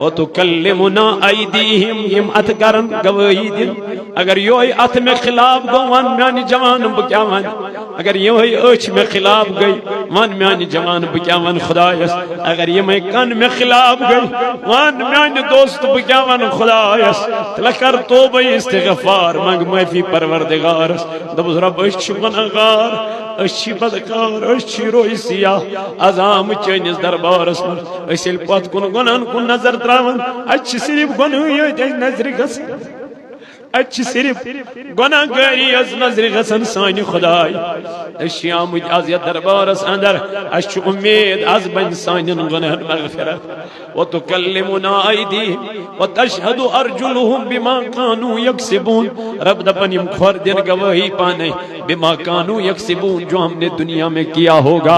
وَتُكَلِّمُنَا أَيْدِيهِمْ M ات کرن گواہی دن اگر یہ ات میں خلاف گو ون میانی جوان بکیا ون اگر یہ اچھ میں خلاف گئی ون میانی جوان بکیا ون خدایس اگر یہ میں کن میں خلاف گئی ون میانی دوست بکیا ون خدایس لکر توبہ استغفار منگ معافی پروردگار دبز رب اچھ گناہگار اچھی بدکار اچھی روئی سیاہ عذام چینس دربارس من اسل پت کن گناہن کن نظر تراون اچھی صرف گناہی ہے نظر گس اچھی صرف گناہ گاری از نظر غسن سانی خدای اچھی آمد از یا دربارس اندر اچھی امید از بن سانی گناہ مغفرت وَتُكَلِّمُنَا أَيْدِيهِمْ وَتَشْهَدُ أَرْجُلُهُمْ بِمَا كَانُوا يَكْسِبُونَ رب دپن یم کھور دن گواہی پانے بما كانوا يَكْسِبُونَ جو ہم نے دنیا میں کیا ہوگا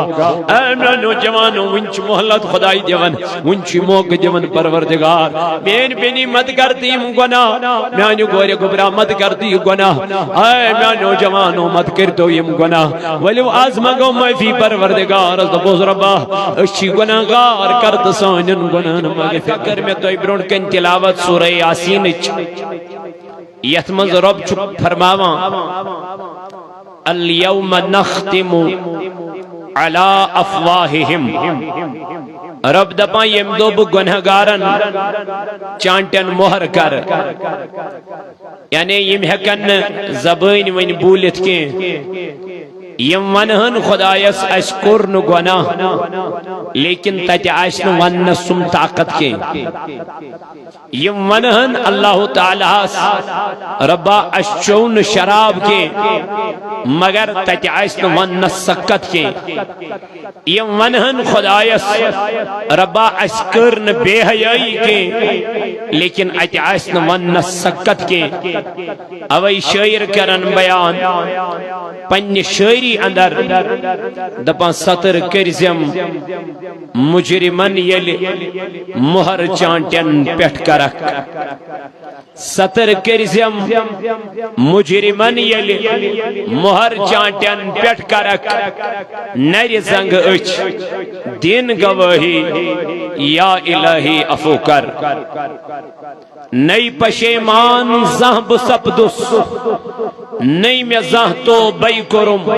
اے میرے نوجوانوں ونچ محلت خدای دیون ونچ موقع دیون پروردگار مین بینی مت کرتیم گناہ میانی گوری گبرا مت کرتی گناہ اے میانی نوجوانوں مت کرتو یم گناہ ولیو آزمگو معافی پروردگار از دبوز ربا اچھی گناہ گار کرت سانن گناہ فکر میں تو برون کن تلاوت سورہ یاسین یتمز رب چک فرماوان اليوم نختم على افواہہم رب دپا یم دو بو گنہگارن چانٹن مہر کر یعنی یم ہکن زبان ون بولت کے یم ونہن خدایس اس کرن گناہ لیکن تت آشن ون سم طاقت کے یم ونہن اللہ تعالی ربا اشون شراب کے مگر تت آشن ون سکت کے یم ونہن خدایس ربا اس کرن بے حیائی کے لیکن ات آشن ون سکت کے اوی شاعر کرن بیان پنی شاعری اندر دپان سطر کرزم مجرمن یل مہر چانٹن پیٹ کرک سطر کرزم مجرمن یل مہر چانٹن پیٹ کرک نر زنگ اچ دین گواہی یا الہی افو کر نئی پشیمان زہب سپدس نئی میں زہ تو بئی کرم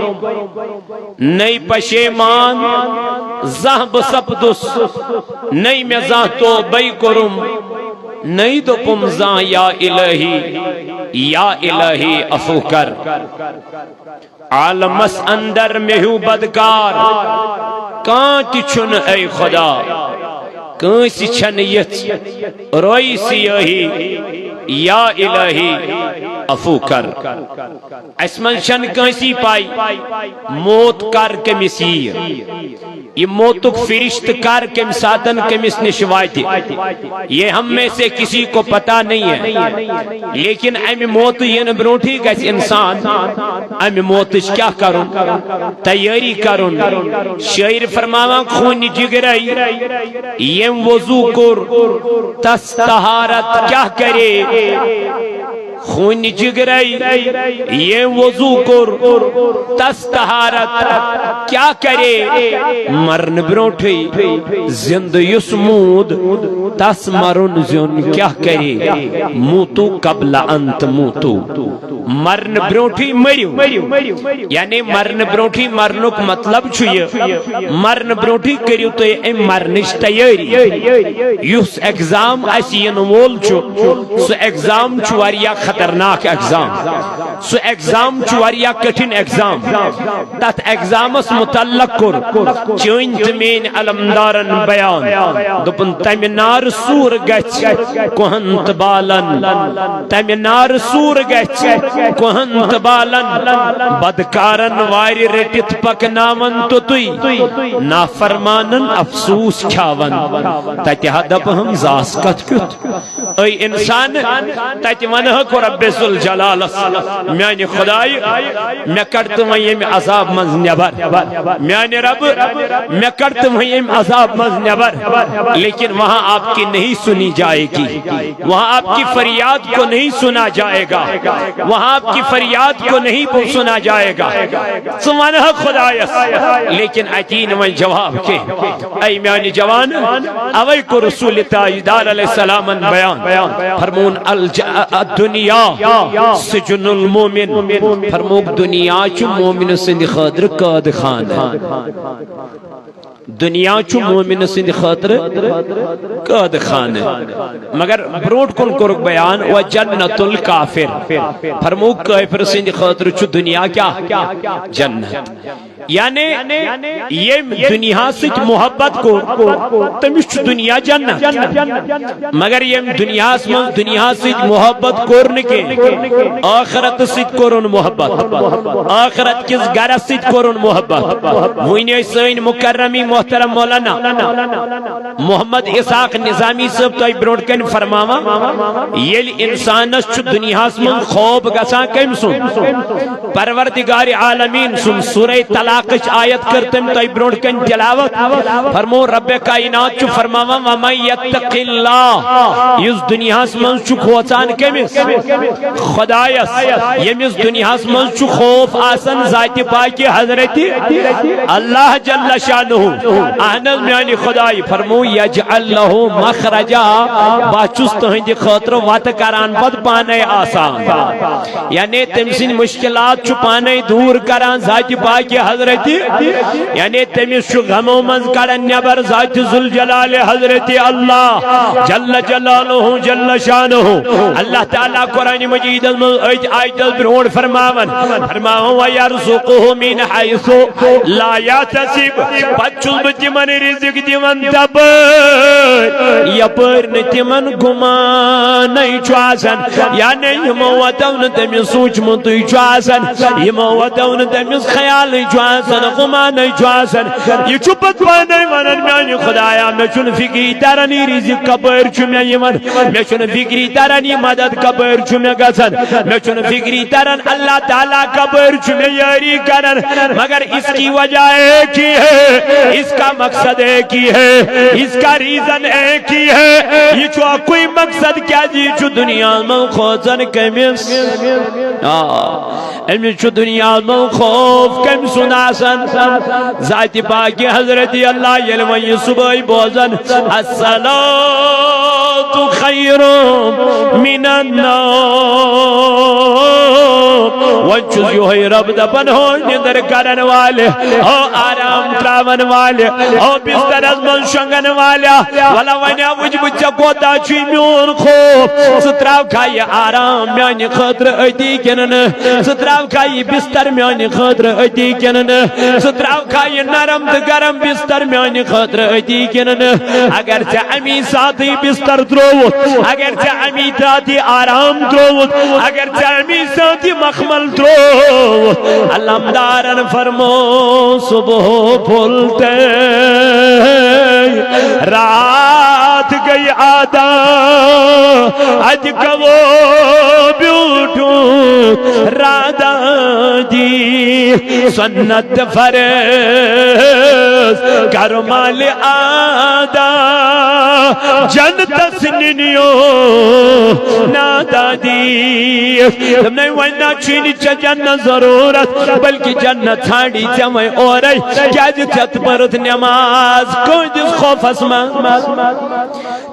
نئی پشیمان زہب سپدس نئی میں زہ تو بئی کرم نئی دو پمزاں یا الہی افو کر عالمس اندر میں ہوں بدکار کانتی چھن اے خدا کانسی چھن یت روئی سیاہی یا الہی افو کر اسمن چھن کانسی پائی موت کر کمسیر یہ موتک فرشت کر کم ساتن کمس نشواتی یہ ہم میں سے کسی کو پتا نہیں ہے لیکن امی موت یہ نبروٹی گیس انسان امی موت کیا کرن تیاری کرن شاعر فرماوان خون جگرائی یم وضو کر تس طہارت کیا کرے خون جگرائی یہ وضو کر تس طہارت کیا کرے مرن بروٹھی زند یسمود تس مرن زن کیا کرے موتو قبل انت موتو مرن بروٹھی مریو یعنی مرن بروٹھی مرنک مطلب چھوئے مرن بروٹھی کریو تو یہ مرنش تیاری یس ایگزام ایسی نمول چھو سو ایگزام چھواریا خطرناک ایگزام سو ایگزام چھواریا کٹھن ایگزام تات ایگزامس متعلق کر چونت مین علمدارن بیان دپن تمنار سور گچ کوہنت بالن تمنار سور گچ کوہنت بالن بدکارن واری رٹت پکناون تو توی نافرمانن افسوس کھاون تتہ دپ ہم زاس کت کت اے انسان تتہ ونہ کو رب ذوالجلال میانی خدای میں کرت وہ یم عذاب مز نبر میانی رب میں کرت وہ یم عذاب مز نبر لیکن وہاں آپ آپ کی نہیں سنی جائے گی، وہاں آپ کی فریاد کو نہیں سنا جائے گا، وہاں آپ کی فریاد کو نہیں سنا جائے گا۔ سبحانہ خدایس لیکن اتین وی جواب کے اے میانی جوان اوئی کو رسول تاجدار علیہ السلام بیان فرمون الدنیا سجن المومن، فرموک دنیا چو مومن سندھ خاطر قاد خان، دنیا چو مومن سندھ خاطر قاد خان، مگر بروٹ کن کرک بیان و جنت الکافر، فرموک کافر سندھ خاطر چو دنیا کیا جنت، یعنی یہ دنیا سے محبت کو تمش چو دنیا جنت، مگر یہ دنیا سے محبت کرنے کے آخرت سے کرن محبت، آخرت کس گھر سے کرن محبت۔ وہی سین مکرمی محترم مولانا محمد اسحاق نظامی صاحب تو بروٹ کن فرماوا یل انسان چو دنیا من خوب گسان کم سن پروردگار عالمین سن سورہ طلاق آیت کرتم تو بروٹ کن تلاوت فرمو رب کائنات چو فرماوا ومن یتق اللہ اس دنیا من چو کھوچان کمس خدایس یمس دنیا من چو خوف آسن ذات پاک حضرت اللہ جل شانہ احنل میانی خدای فرمو یجعل لہو مخرجا باچوس تہند خاطر وات کران پت پانے آسان، یعنی تمسین مشکلات چو پانے دور کران ذات پاک حضرت، یعنی تمس چو غمو منز کرن نبر ذات ذوالجلال حضرت اللہ جل جلالہ جل شانہ۔ اللہ تعالیٰ قرآن مجید آیت برون فرماون وَيَرْزُقُهُ مِنْ حَيْثُ لَا يَحْتَسِبُ بچل بتمن رزق دیون دبر یپر نتمن گمان چواسن، یعنی یمو وطن تمس سوچ منتوی چواسن، یمو وطن تمس خیال چواسن، گمان چواسن، یہ چپت پانے ونن میانی خدایا میں چون فکری ترانی رزق کبر چومیا یمن، میں چون فکری ترانی مدد کبر چومیا گسن، میں چون فکری تران اللہ تعالیٰ کبر چومیا یاری کرن، مگر اس کی وجہ ایک ہی ہے، اس کا مقصد ایک ہی ہے، اس کا ریزن ایک ہی ہے، یہ چو کوئی مقصد کیا جی چو دنیا میں خوزن کمیس علم چو دنیا میں خوف کم سناسن ذات پاک حضرت اللہ یلوی صبح بوزن الصلاة خیر من النوم، وچوز یو ہے رب دپن ہو ندر کرن والے ہو آرام تراون والے ہو بستر از من شنگن والا والا ونیا وچ بچا کوتا چوی میون خوب ستراو کھائی آرام میانی خطر ایتی کنن، ستراو کھائی بستر میانی خطر ایتی کنن، ستراو کھائی نرم دگرم بستر میانی خطر ایتی کنن، اگر چا امی ساتھی بستر دروت، اگر چا امی تاتی آرام دروت، اگر چا امی ساتھی مخمل دروت، علم دارن فرمو صبح پھولتے رات گئی آدھا اج کبو بیوٹو رادا دی سنت فرز کرمال آدھا جنت سننیو نادا دی تم نے وینا چینی چا جنت ضرورت بلکہ جنت تھاڑی جمعی اور کیا جت پرت نماز کوئی جس خوف اسمان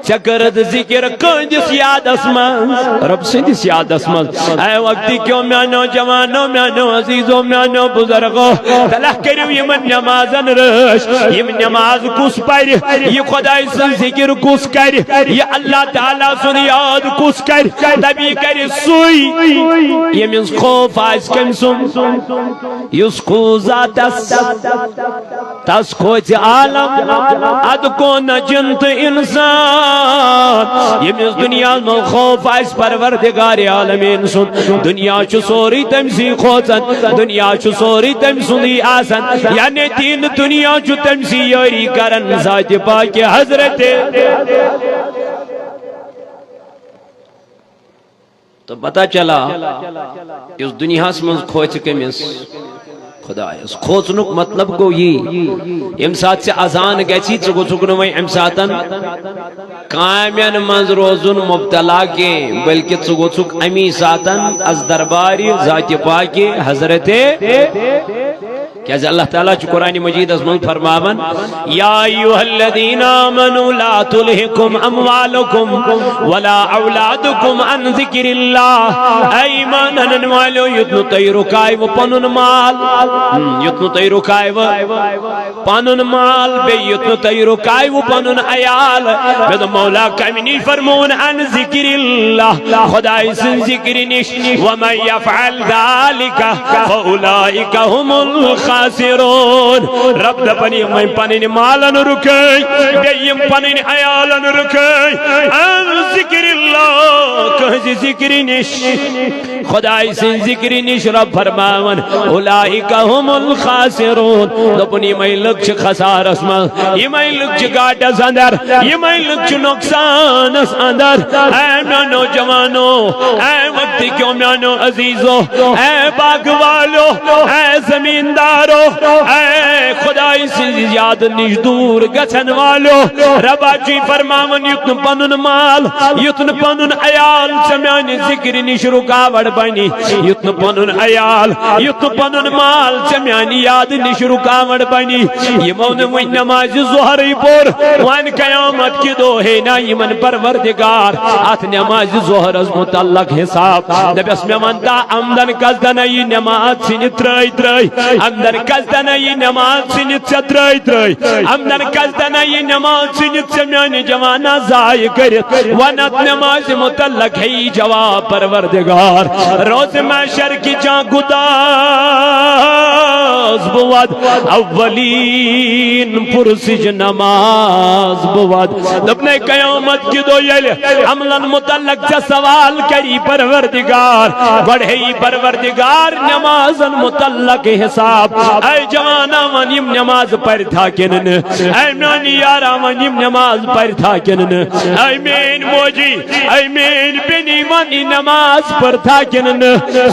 چکرد ذکر کوئی جس یاد اسمان رب سے جس یاد اسمان اے وقتی کیوں میانو جوانو میانو عزیزو میانو بزرگو تلہ کریو یہ من نمازن رش یہ من نماز کس پر یہ خدای سن ذکر کس کر یہ اللہ تعالیٰ سن یاد کس کر تبی کر سوئی یہ من خوف آئیس کم سن یس خوزا تس کھوچ عالم اد کو نجنت انسان یہ من دنیا میں خوف آئیس پروردگار عالمین سن دنیا چو سوری تمسی خوچن دنیا چو سوری تمسی آسن یعنی تین دنیا چو تمسی یاری کرن ذات پاک حضرت تو پتا چلا اس دنیا سے من کھوچ کمیس خدا اس کھوچنک مطلب گو یہ یم سات سے اذان گچی ژٕ گوژھُکھ نہٕ وۄنۍ امہِ ساتن کامین منٛز روزُن مبتلا کینٛہہ بلکہ ژٕ گوژھُکھ امی ساتن از دربارِ ذاتِ پاکہِ حضرت کیا اللہ تعالیٰ چھ قرآن مجید از من فرماون یا ایوہ الذین آمنوا لا تلہکم اموالکم ولا اولادکم عن ذکر اللہ ایمانن والو یتنو تی رکائی و پنن مال یتنو تی رکائی و پنن مال بے یتنو تی رکائی و پنن عیال بید مولا کمینی فرمون عن ذکر اللہ خدای سن ذکر نش ومن یفعل ذالک فاولائک هم خاسرون رب دپنی میں پنین مالن رکھئی بیم پنین عیالن رکھئی ان ذکر اللہ کہزی ذکر نش خدای سے ذکر نش رب فرماون اولائک هم الخاسرون دپنی میں لکھ خسار اسمال یہ میں لکھ گاٹس اندر یہ میں لکھ نقصان اندر اے میانو جوانو اے وقت کیوں میانو عزیزو اے باغ والو اے زمیندارو اے خدای سے یاد نش دور گچن والو ربا جی فرماون یتن پنن مال یتن پنن عیال چمیانی ذکر نش رکاوٹ بنی یتن پنن عیال یتن پنن مال چمیانی یاد نش رکاوٹ بنی یمون وین نماز ظہری پور وان قیامت کی دو ہے نا یمن پروردگار ات نماز ظہر از متعلق حساب نبیس میں منتا امدن کزدن ای نماز سن ترائی ترائی امدن کزدن ای نماز سن ترائی ترائی امدن کزدن ای نماز سن سمیانی جوانا زائی کرت ونت نماز متعلق ہے جواب پروردگار روز محشر کی جان گداز بود اولین پرسج نماز بود دبنے قیامت کی دو یل عملن متعلق جا سوال کری پروردگار بڑھئی پروردگار نمازن متعلق حساب اے جوانا ونیم نماز پر تھا کنن اے میانی یارا ونیم نماز پر تھا کنن اے مین موجی اے مین بنی ونی نماز پر تھا کنن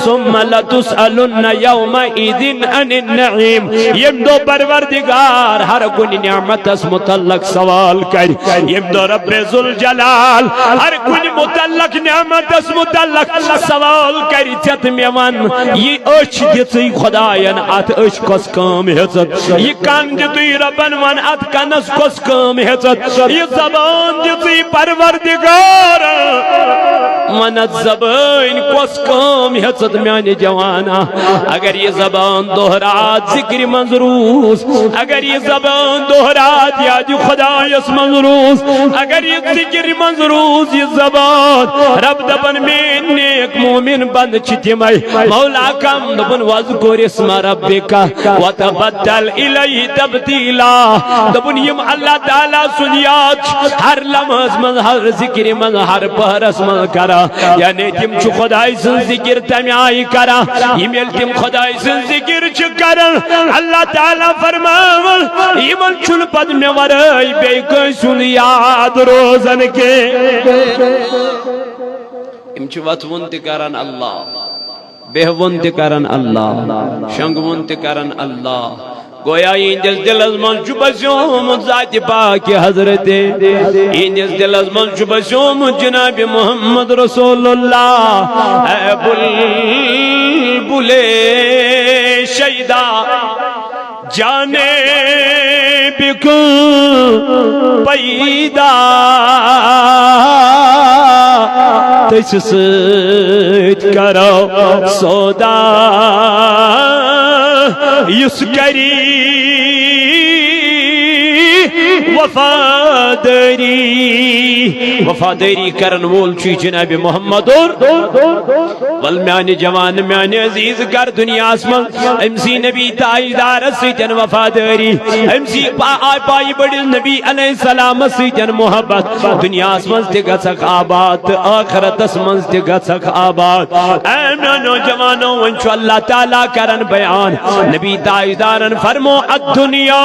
ثم لتسألن یوم ایدن ان النعیم یم دو پروردگار ہر کن نعمت اس متعلق سوال کر یم دو رب ذوالجلال ہر کن متعلق نعمت اس متعلق سوال کر چت میوان یہ اچھ دیتی خدایان ات اچھ کس کام حضرت یہ کان دیتی ربن ون ات کنس کس کام حضرت یہ زبان دیتی پروردگار منت زبان کس کام حضرت میانی جوانا اگر یہ زبان دہرات ذکر منظروس اگر یہ زبان دہرات یاد خدایس منظروس اگر یہ ذکر منظروس یہ زبان رب دبن میں نیک مومن بند چھتیمائی مولا کم دبن وذکر اسم ربکا وتبتل الی تبتیلا دبن یم اللہ تعالیٰ سنیات ہر لمحظ من ہر ذکر من ہر پہرس من کرا یعنی تم چھ خدای سن ذکر تم آئی کرا یمیل تم خدای سن ذکر چھ کرا اللہ تعالیٰ فرماول ایمن چھل پد میں ورائی بے کوئی سن یاد روزن کے امچ وط ونت کرن اللہ بے ونت کرن اللہ شنگ ونت کرن اللہ گویا اندس دل از من چھ بسیوم ذات پاک حضرت اندس دل از من چھ بسیوم جناب محمد رسول اللہ اے بلبل شیدا جانے بکن پیدا تیس سیت کرو سودا یس کری وفاداری کرن وول چی جناب محمد والمیانی جوان میانی عزیز کر دنیا اسمان امسی نبی تائیدار سیتن وفاداری امسی پائی بڑی نبی علیہ السلام سیتن محبت دنیا اسمان تگا سک آباد آخرت اسمان تگا سک آباد اے میانو جوانو انشاء اللہ تعالیٰ کرن بیان نبی تائیدارن فرمو الدنیا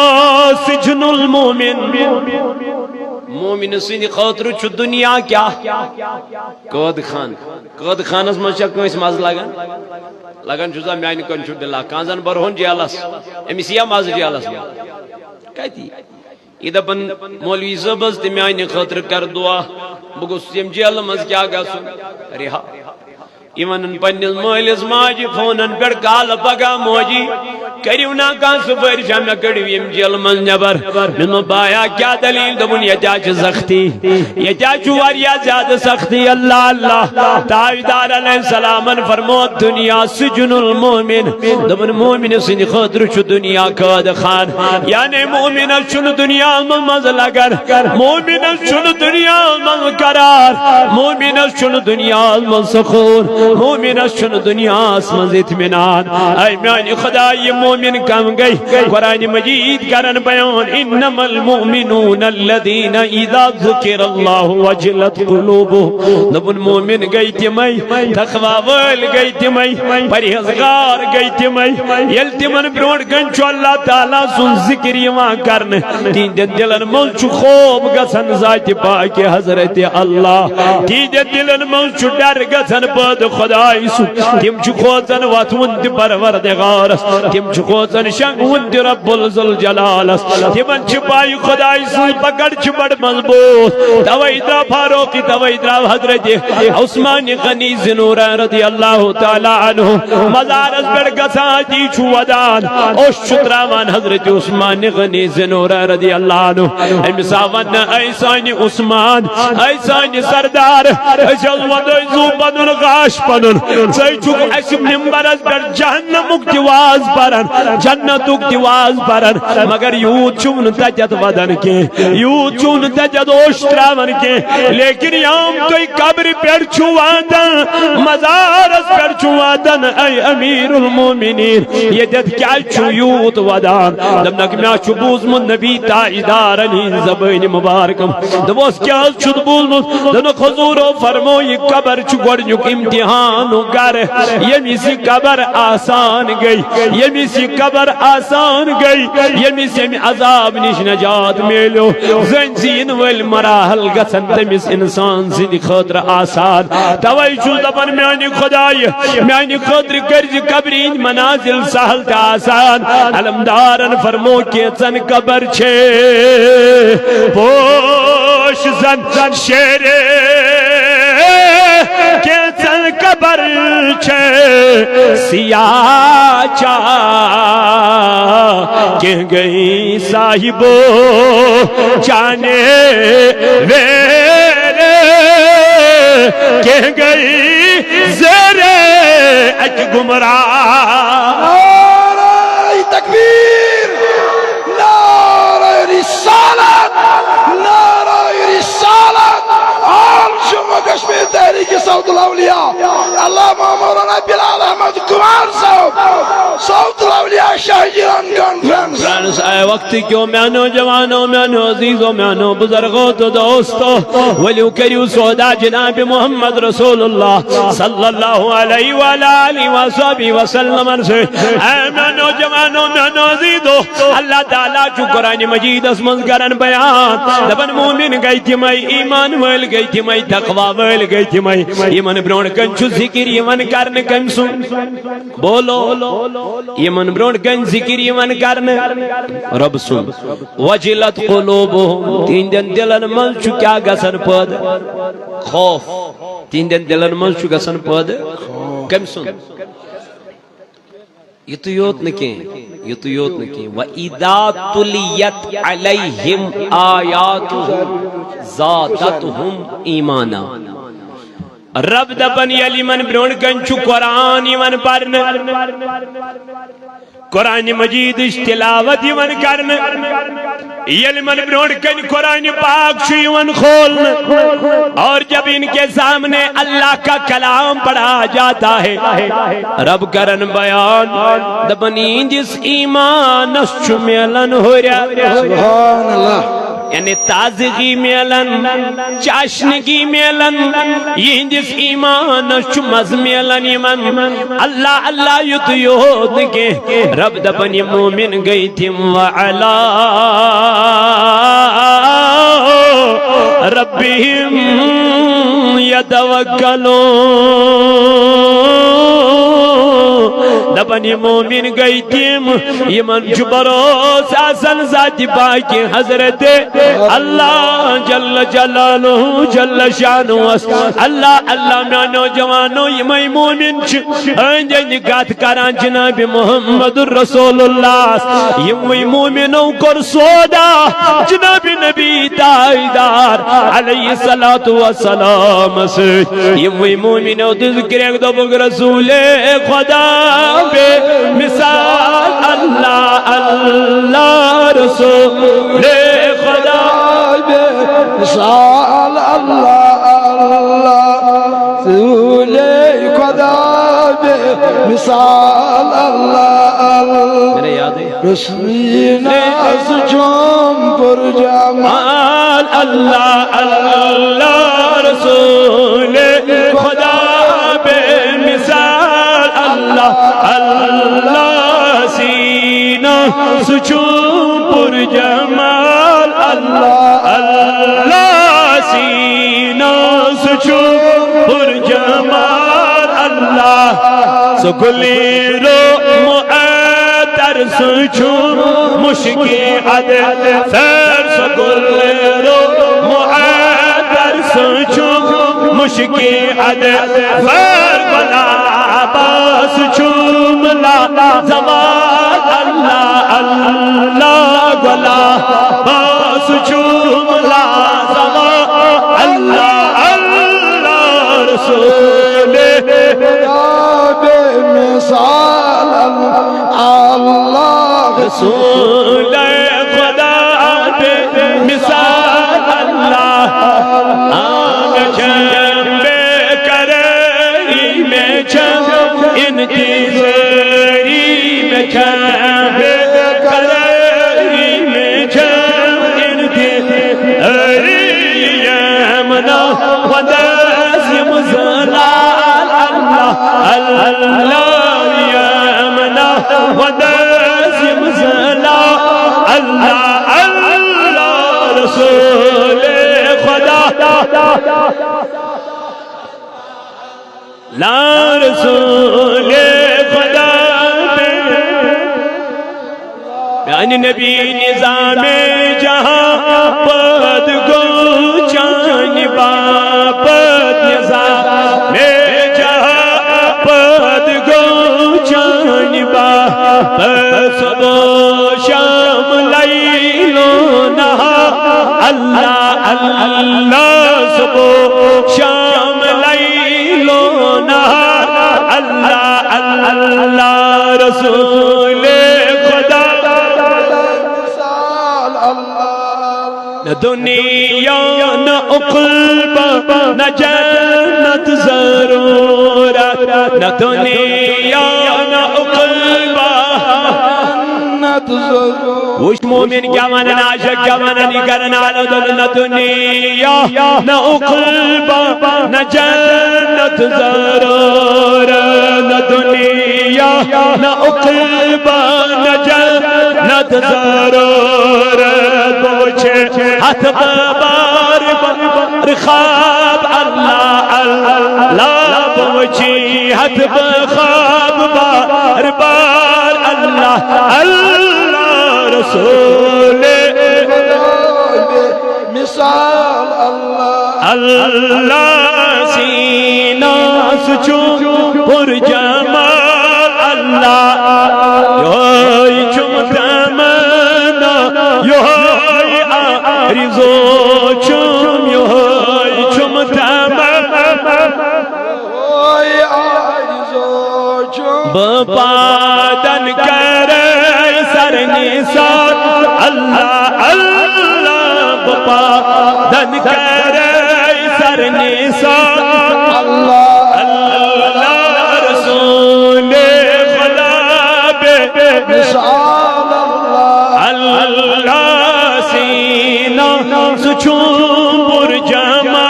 سجن المومن مومن سند خاطر چھ دنیا کیا قید خان قید خانس مز کنس مز لگان چھا میانہ کن چھ دلہ کان زن برہن جیلس امس یا مز جیلس کتی یہ دپن مولوی صاحب تہ میانہ خاطر کر دعا بہ گوس یم جیل مز کیا گژھن رہا یہ ونن پنس مالس ماجہ فونن پہ کال پگہ موجی کریو نا کان سفارش مے کڑو یم جیل من نبر مے بایا کیا دلیل دپن یہ سختی یہ واریاہ زیادہ سختی اللہ اللہ تاجدار علیہ السلام فرمو دنیا سجن المومن دپن مومن سند خاطر چھ دنیا قید خان یعنی مومن چھ دنیا مز لگن مومن چھ دنیا مز قرار مومن چھ دنیا مز سکون مومن چھ دنیا مز اطمینان اے میانہ خدا یہ مومن کم گئی قرآن مجید کرن بیان انما المؤمنون الذين اذا ذکر اللہ وجلت قلوبهم دپن مومن گئی تمئی تقوی وال گئی تمئی پرہیزگار گئی تمئی یل تمن برونٹ گن چھ اللہ تعالی سن ذکر یوان کرن تہندین دلن مز چھ خوف گژھن ذات پاک حضرت اللہ تہندین دلن مز چھ ڈر گژھن پد خدائی سن تم چھ کھوژن وتھون تہ پروردگارس تم چھ کھوژن شنگون تہ رب الجلالس تمن چھ پائی خدائی سن پکڑ چھ بڑ مضبوط توئی درا فاروقی توئی درا حضرت عثمان غنی ذنورہ رضی اللہ تعالی عنہ مزارس پہ گژھان تی چھ ودان اوش چھ تراوان حضرت عثمان غنی ذنورہ رضی اللہ عنہ امس ون اے سان عثمان اے سان سردار اس ودے زو پنن غاش پنن ژے چھک اس منبرس پہ جہنمک تواز پرن جنتک تواز پرن مگر یوت چھن تجت ودن کے یوت چھن تجت اوش تراون کے لیکن یام تو قبر پہ چھو وادن مزارس پہ چھو وادن اے امیر المومنین یہ دت کیا چھو یوت ودان دمنک میں چھو بوزمن نبی تاجدار علی زبان مبارکم دبوس کیا چھو بوزمن دنو حضورو فرمو یہ قبر چھو گوڑنیک امتحان گر یمی سی قبر آسان گئی یمی سی قبر آسان گئی یمی سی عذاب نش نجات میلو زن زین ول مراحل گسن تمس انسان سند خاطر آسان توئی چھو دپن میانی خدای میانی خاطر کرز قبرین منازل سہل تا آسان علمدارن فرمو کیچن قبر چھے پوش زن شیرے کیچن قبر چھے سیاہ چاہ کہ گئی صاحبو جانے ویرے کہ گئی زیرے اج گمراہ نعرہ تکبیر نعرہ رسالت نعرہ رسالت آل جمع کشمیر تحریک صوت الاولیاء علامہ مولانا بلال احمد کمار صاحب صوت الاولیاء شاہ جیران کانفرنس اے وقت کیوں میں نوجوانوں میں عزیزوں میں بزرگوں تو دوستوں ولیو کریو سودا جناب محمد رسول اللہ صلی اللہ علیہ وآلہ وصحبہ وسلم سے اے میں نوجوانوں میں عزیزوں اللہ تعالیٰ چو قرآن مجید اسمز کرن بیان دبن مومن گئی تمائی ایمان ویل گئی تمائی تقوی ویل گئی تمائی ایمان برون کنچو ذکر ایمان کرن کنسو بولو ایمان برون کن ذکر ایمان کرن رب سن وجلت قلوبهم تین دن دلن من چو کیا گسن پد خوف تین دن دلن من چو گسن پد کم سن یہ تو یوت نکیں یہ تو یوت نکیں وَإِذَا تُلِيَتْ عَلَيْهِمْ آیَاتُهُ زَادَتْهُمْ ایمانا رب دبن یلی من برون کنچو قرآن ایمان پرن قرآن مجید تلاوت ایمان کرن یلی من برون کن قرآن پاک شو ایمان کھولن اور جب ان کے سامنے اللہ کا کلام پڑھا جاتا ہے رب کرن بیان دبنین جس ایمان نسچو میلن ہو رہا سبحان اللہ یعنی تازگی میلن چاشنگی میلن یہ جس ایمان چو مز میلن ایمان اللہ اللہ یتیود کے رب دبن مومن گئی تم وعلا ربهم يتوكلون دپن یہ مومن گئی تیم یمن چھ بروس آسن ذات پاک حضرت اللہ جل جلالہ جل شانہ اللہ اللہ میں نوجوانوں یہ مومن چھ گات کران جناب محمد رسول اللہ یہ مومنوں کر سودا جناب نبی تائیدار علیہ السلام سے یہ مومنوں ذکر ایک دو بگ رسول خدا بے مثال اللہ اللہ رسول خدا بے مثال اللہ اللہ رسول خدا بے مثال اللہ میرے یاد ہے رسولنا سجوم پر جمال اللہ اللہ رسول خدا بے مثال اللہ اللہ سینہ سجوم پر جمال اللہ اللہ سینہ سجوم پر جمال اللہ سکلی رو معطر سجوم مشکی عدل فر سکلی رو معطر سجوم مشکی عدل فر بلا باس چوم لا زوال اللہ اللہ گلا باس چوم لا زوال اللہ اللہ رسول خدا بے مثال اللہ رسول خدا بے مثال اللہ آنگا جنبے کرے میں چند انتظاری میں جنبے کرے میں چند انتظاری یمنا ودازم زلال اللہ اللہ یمنا ودازم زلال اللہ اللہ رسول خدا لا رسول خدا یعنی نبی نظام جہاں پد گو چان باپت نظام جہاں پد گو چان باپت صبح شام لیل و نہار اللہ اللہ صبح شام لیل و نہار اللہ اللہ رسول خدا نہ دنیا نہ عقبہ نہ جنت ضرورت نہ دنیا نہ عقبہ جنت ضرور وش مومن کیا مانا عاشق کیا مانا نہیں کرنا نہ دنیا نہ عقبہ نہ جنت ضرورت نہ دنیا نہ عقبہ نہ جنت ضرورت بوچھے ہاتھ بار بار خواب اللہ اللہ بوچھی ہاتھ خواب بار بار اللہ اللہ رسول مثال اللہ اللہ سینہ سچوم پر جمال اللہ یوئی چمتا منا یوئی آرزو چم یوئی چمتا منا یوئی آرزو چم بپادن کرے سر نثار اللہ اللہ بپادن کرے سر نثار اللہ اللہ رسول خدا بے مثال اللہ اللہ سینہ سچوم پر جمال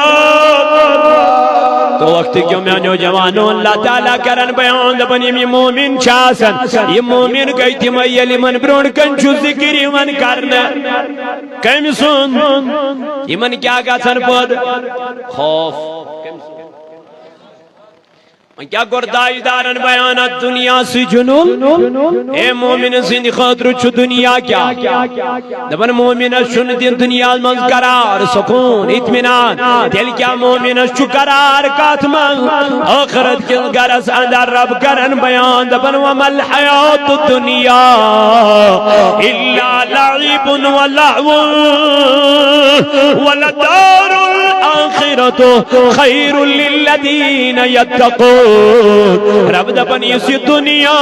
تو وقت کیوں میں نوجوانوں اللہ تعالیٰ کرن بیان دبن یہ مومن چاسن یہ مومن گئی تھی میلی من برون کنچو ذکری من کرنا کم سن یمن کیا گژھن پد خوف کیا کور داجدارن بیانات دنیا سی جنون اے مومن سند خاطر چھ دنیا کیا دپن مومن چھن دن دنیا من قرار سکون اطمینان دل کیا مومن چھ قرار کات من آخرت کے گرس اندر رب کرن بیان دپن ومل حیات الدنیا الا لعب ولهو ولدار الاخرة خیر للذین یتقون رب دپن اس دنیا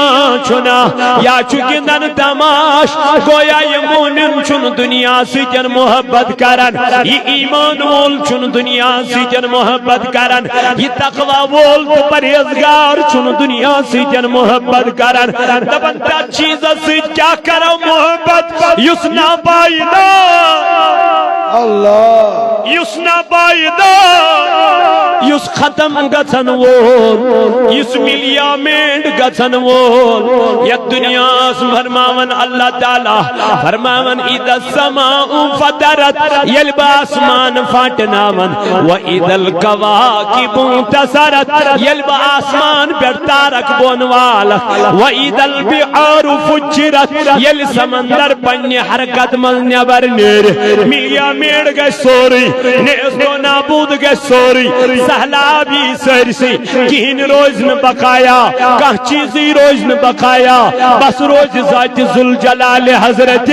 چھنا یا چکندن تماش گویا یہ مومن چھن دنیا سیجن محبت کرن یہ ایمان وول چھن دنیا سیجن محبت کرن یہ تقوی وول تو پرہیزگار چھن دنیا سیجن محبت کرن دپن تا چیز سیج کیا کرو محبت یسنا پائیدا اللہ یسنا پائیدا یس ختم گژھن وول یس ملیامنٹ گژھن وول یہ دنیا فرماون اللہ تعالی فرماون اذا السماء فطرت یل آسمان پھٹناون واذا الكواكب انتصرت یل آسمان پر تارک بون وال واذا البحار فجرت یل سمندر پنہ حرکت من نبر نیر ملیامنٹ گژھِ سورُے نیست و نابود گژھِ سورُے سہلابی سرسی کہین روز نہ بقایا کہ چیزی روز نہ بقایا بس روز ذات ذوالجلال حضرت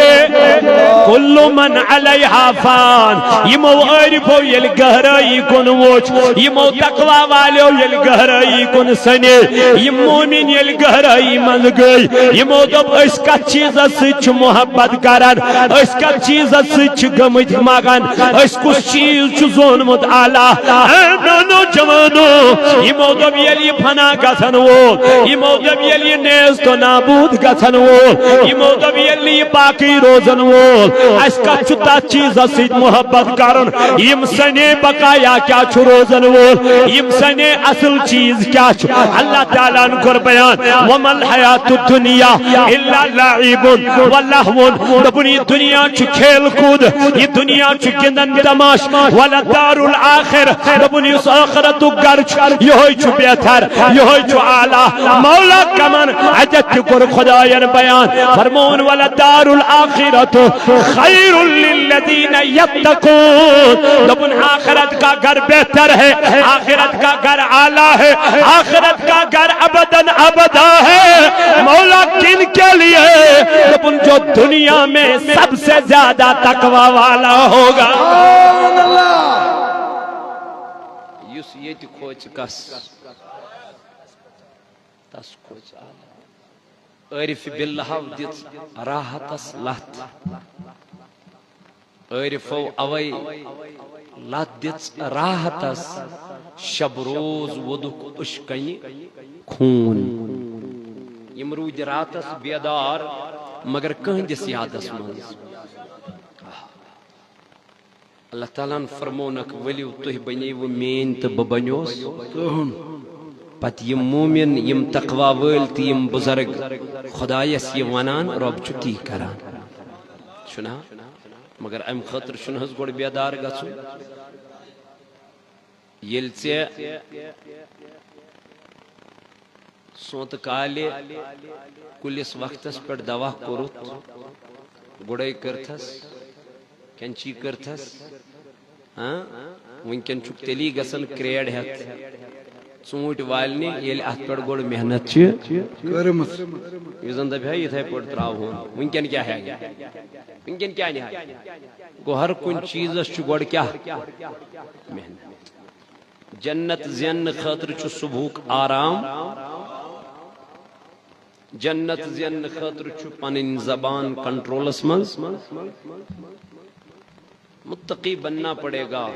کل من علیہا فان یمو عارفو یل گہرائی کن وچ یمو تقوی والیو یل گہرائی کن سنے یم مومن یل گہرائی من گئی یمو دب اس کا چیز سچ محبت کرن اس کا چیز سچ گمت مگن اس کس چیز چھ زونمت آلہ نو جوانو یمو دب یلی فنا گژھن وول یمو دب یلی نیست و نابود گژھن وول یمو دب یلی باقی روزن وول اس کا چھتا چیز سید محبت کرن یم سنے بقایا کیا چھ روزن وول یم سنے اصل چیز کیا چھ اللہ تعالیٰ نے کر بیان ومل حیات الدنیا الا لعب ولہو دبنی دنیا چھ کھیل کود یہ دنیا چھ گندن تماش ولدار الاخر دبنی اس آخرت گر یہ چھو بہتر یہ چھو اعلی مولا کمن عجت کر خداین بیان فرمون ولدار الاخرت خیر للذین یتقون دبن آخرت کا گر بہتر ہے آخرت کا گر اعلی ہے آخرت کا گر ابداً ابدا ہے مولا کن کے لیے دبن جو دنیا میں سب سے زیادہ تقوی والا ہوگا یس یت کھوچ کس تس کھوچ عارف باللہ دت راحتس لت عارفو اوی لت دت راحتس شب روز ودک اشکنی خون یم روز راتس بیدار مگر کہندس یادس منز اللہ تعالیٰ فرمونک ولیو تہ بنیو مین تو ببنیوس پت یم مومن یم تقوی ول تو یم بزرگ خدایس یہ ونان رب چھتی کران چھنا مگر ام خطر چھنہز گوڑ بیدار گژھو یل ژے سونت کالے کلس وقتس پر دوا کورت گڑائی کرتھس کینچی کرتھس ونکن چھک تیلی گسن کریڈ ہت ژوٗنٛٹھۍ والنہِ ییٚلہِ اتھ پٮ۪ٹھ گۄڈٕ محنت چھِ یُس زن دپہِ ہا یِتھے پٲٹھۍ تراوہون ونکٮ۪ن کیٛاہ ہیٚکہِ ونکٮ۪ن کیٛاہ نہِ گوٚو ہر کُنہِ چیٖزس چھُ گۄڈٕ کیٛاہ محنت جنت زیننہٕ خٲطرٕ چھُ صبحُک آرام جنت زیننہٕ خٲطرٕ چھُ پنٕنۍ زبان کنٹرولس منٛز متقی بننا پڑے گا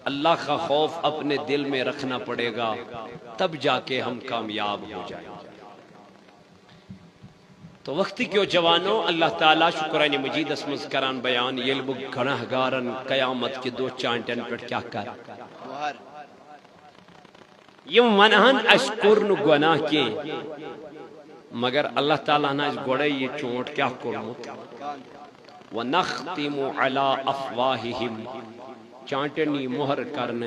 اللہ کا خوف اپنے دل میں رکھنا پڑے گا تب جا کے ہم کامیاب ہو جائیں تو وقتی کیوں جوانوں اللہ تعالیٰ قرآن مجید اسمز کران بیان یلب گناہ گارن قیامت کے دو چانٹن پر کیا کر یم ونہن اشکرن گناہ کے مگر اللہ تعالیٰ نے اس گوڑے یہ چونٹ کیا کرمت وَنَخْتِمُ عَلَىٰ أَفْوَاهِهِمْ چانٹنی مہر کرن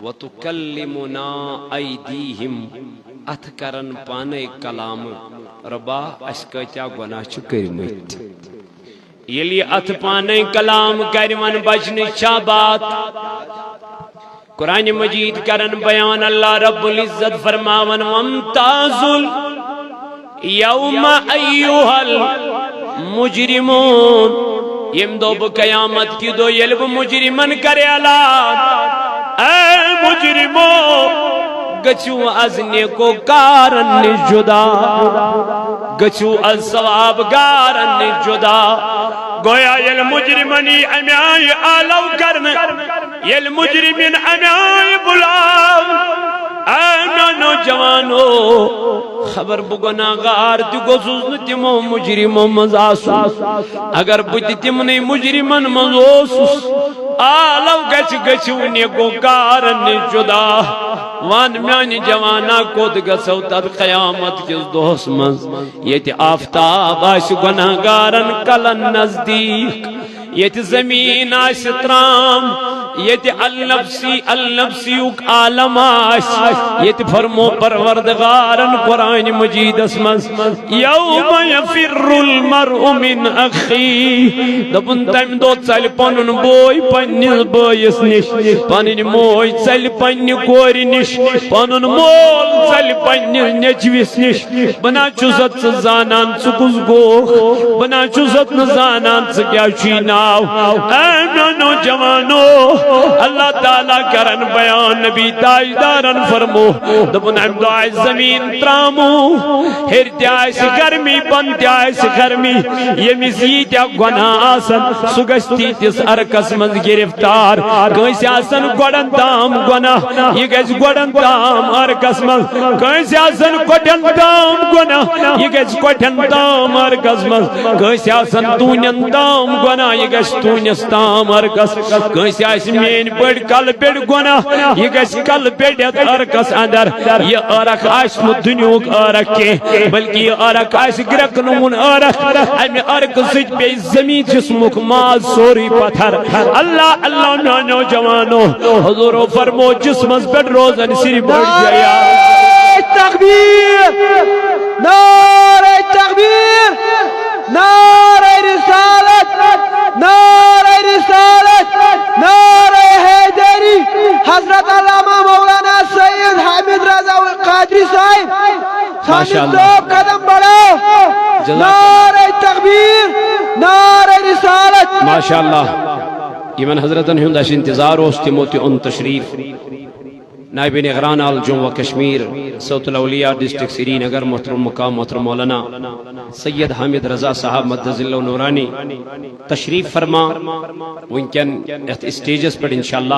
وَتُكَلِّمُنَا أَيْدِيهِمْ اتھ کرن پانے کلام ربا اس کتیا گناہ چھ کرمت یلی اتھ پانے کلام کرمن بچن چا بات قرآن مجید کرن بیان اللہ رب العزت فرماون وَامْتَازُوا الْيَوْمَ أَيُّهَا الْمُجْرِمُونَ یم دو قیامت کی دو یلب مجرمن کرے علاد اے مجرمو گچو از نیکو کارن جدا گچو از ثواب گارن جدا گویا یل مجرمنی امیائی آلو کرن یل مجرمین امیائی بلاو اے نوجوانو خبر بگناہگار دی گوزوز تمو مجرمو مزاسو اگر بجی تمنی مجرمن مزوسوس آلو گچو نیکو کارن جدا وان میانی جوانا کود گسو تد قیامت کس دوس منز یہ تی آفتاب آش گناہگارن کلن نزدیک یہ تی زمین آش ترام یہ تی النفسیوک عالم آش یہ تی فرمو پروردگارن قرآن مجید اسمز یوم یفر المرء من اخی دبن تیم دو چل پنن بوئی پنیز بوئیس نش پنن موئی چل پنی کوری نش پنن مول چل پنیز نجویس نش بنا چوزت زانان چکوز گوخ بنا چوزت نزانان چکیا چیناو ایمنو جوانو اللہ تعالیٰ کرن بیان نبی تاجدارن فرمو دبن امدعی زمین ترامو ہر تیائس گرمی بند تیائس گرمی یہ مزید یا گناہ آسن سگستی تیس ارکس من گرفتار کیسے آسن گوڑن تام گناہ یہ گیس گوڑن تام ارکس من کیسے آسن گوڑن تام گناہ یہ گیس گوڑن تام ارکس من کیسے آسن دونین تام گناہ یہ گیس دونیس تام ارکس کیسے آسن مین بڑ کل پیڑ گناہ یہ گیس کل پیڑیت ارکس اندر یہ ارک آس مدنیوک ارک کے بلکہ یہ ارک آس گرکنون ارک امی ارک سج پہ زمین جسمک ماز سوری پتھر اللہ اللہ نانو جوانو حضور فرمو جسمز پر روزن سری بڑھ جایا تکبیر نعرہ تکبیر نعرہ رسالت نعرہ رسالت نعرہ حیدری حضرت علامہ مولانا سید حامد رضا قادری صاحب سامنے دو قدم بڑھو نعرہ تکبیر نعرہ رسالت ماشاءاللہ یمن حضرتن ہند اس انتظار ہوستی موتی ان تشریف نائب نگران آل جموں و کشمیر صوت الاولیاء ڈسٹرکٹ سری نگر محترم مقام محترم مولانا سید حامد رضا صاحب مدد اللہ نورانی تشریف فرما ونکن اسٹیجز پر انشاءاللہ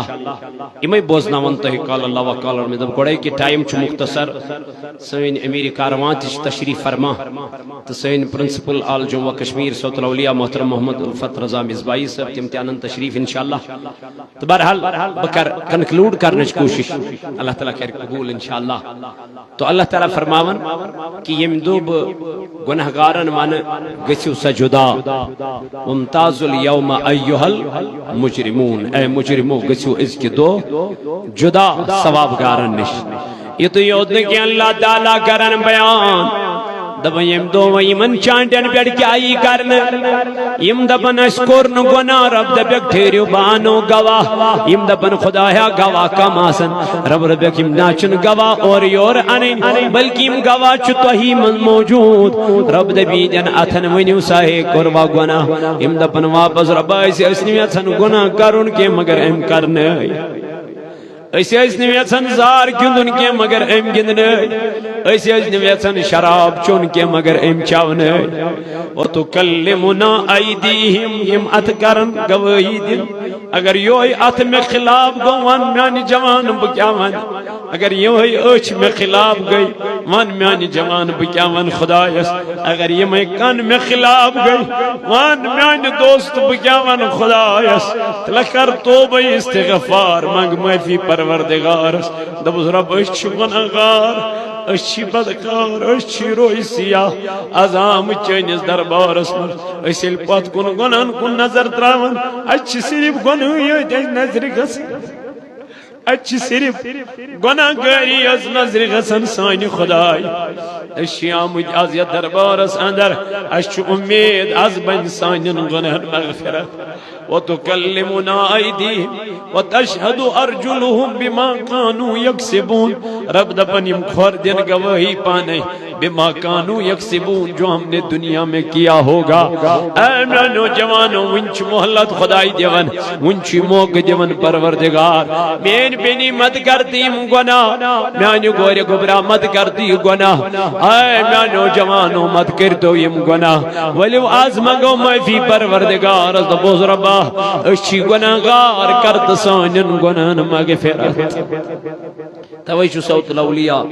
امی بوزنا ونتہ قال اللہ وقال اور مدب گوڑے کی ٹائم چھ مختصر سوین امیر کاروان تشریف فرما تو سوین پرنسپل آل جموں و کشمیر صوت الاولیاء محترم محمد الفت رضا مزبائی صاحب امتحان تشریف انشاءاللہ تو بہرحال بکر کنکلوڈ کرنے کی کوشش اللہ تعالیٰ خیر قبول انشاءاللہ تو اللہ تعالیٰ فرماون کہ یم دوب گناہگارن مان گچو سجدا وامتاز اليوم ایوہ المجرمون اے مجرمو گچو اس کی دو جدا ثواب گارن نش یہ تو یودن کہ اللہ تعالیٰ کرن بیان دبا یم دو ویمن چانٹن پیڑ کیا ہی کرن یم دبن اشکرن گناہ رب دبیک ٹھیریو بانو گواہ یم دبن خدایا گواہ کم آسن رب ربیک یم ناچن گواہ اور یور انین بلکہ یم گواہ چھتو ہی من موجود رب دبی جن اتن ونیو ساہے کروا گناہ یم دبن واپس رب ایسی اسنوی اتن گناہ کرن کے مگر ام کرنے ایسی نویتن زار گندن کے مگر ام گندن ایسی نویتن شراب چون کے مگر ام چاون وَتُكَلِّمُنَا أَيْدِيهِمْ یم ات کرن گوئی دن اگر یوئی ات میں خلاف گو وان میانی جوان بکیاون اگر یوئی اچھ میں خلاف گئی وان میانی جوان بکیاون خدایس اگر یہ میں کان میں خلاف گئی وان میانی دوست بکیاون خدایس لکر توبہ استغفار مانگ معافی پروردگار دبز رب اچھ گناہگار اچھی بدکار اچھی روئی سیاہ عذام چینس دربارس من اسل پت کن گناہن کن نظر تراون اچھی صرف گناہی نظر گس اچھی صرف گناہ گاری از نظر گسن سانی خدای اچھی آمد از یا دربارس اندر اچھی امید از بن سانین گناہن مغفرت وتكلمنا أيديهم وتشهد أرجلهم بما كانوا يكسبون رب دپنیم خوردن گواہی پانے بما كانوا يكسبون جو ہم نے دنیا میں کیا ہوگا اے نوجوانوں ونچ محلت خدای دیون ونچ موقع دیون پروردگار مین بینی مت کرتیم گناہ میانی گوری گبرا مت کرتی گناہ اے میان نوجوانوں مت کرتو یم گناہ ولیو آز مگو معافی پروردگار از دبوز ربا اچھی گناہگار کرت سانن گناہن مغفرت توجہ صوت الاولیاء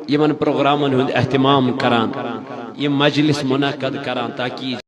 یمن پروگرامن ہند اہتمام کران یہ مجلس منعقد کران تاکہ